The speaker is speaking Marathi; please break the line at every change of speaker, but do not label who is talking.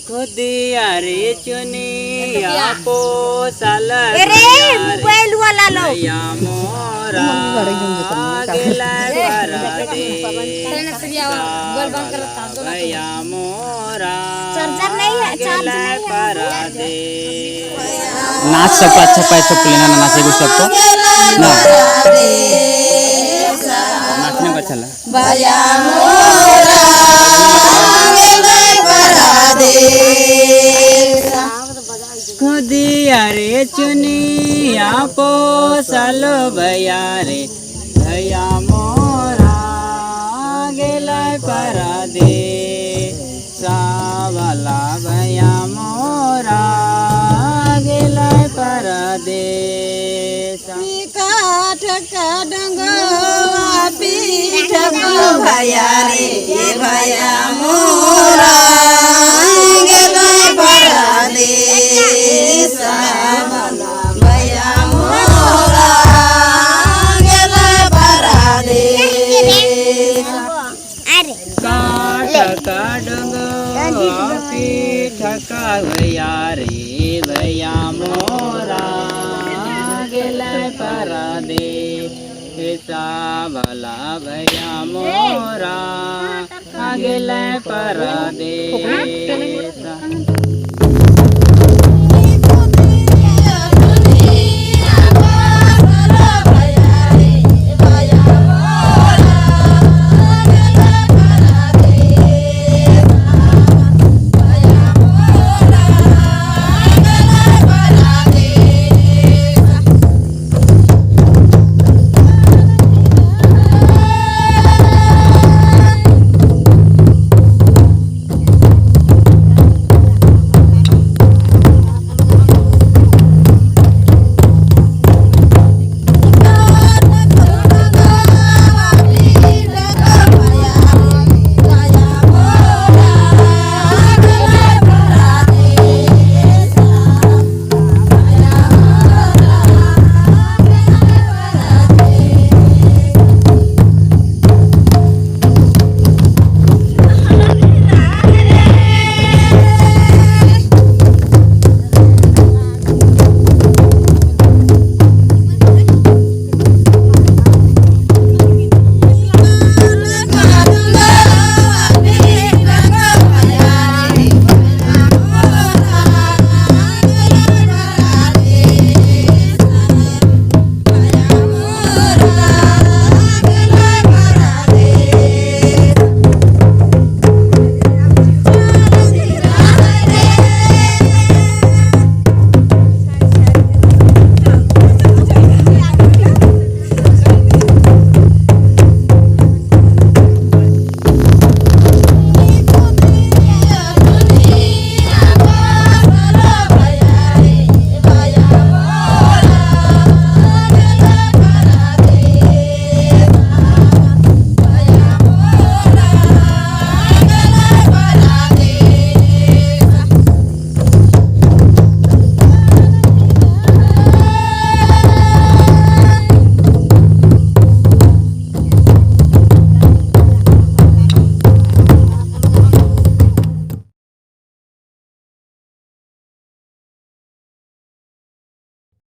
खुदिया रे चुनिया पो साल
मोबाइल वाला लो
भैया मोरा गेला परादे भैया मोरा
चार्जर नहीं है
गेला परादे।
नाच सबको अच्छा पाए सबको लेना ना नाचे को सबको ना नाचने को अच्छा लगा
भैया मोरा गेला परदेस
खुदिया रे चुनिया पो साल भैया रे भैया मोरा गेला परादे सावला भैया मोरा गेला परादे।
काठ का डंगवा पीठ को भैया रे भैया मोरा गेला परदेस भैया मोरा गेला परदेस
काठ का डंगवा पीठ का भैया रे भैया मोरा गेला परादे सावला भैया मोरा गेला परादे।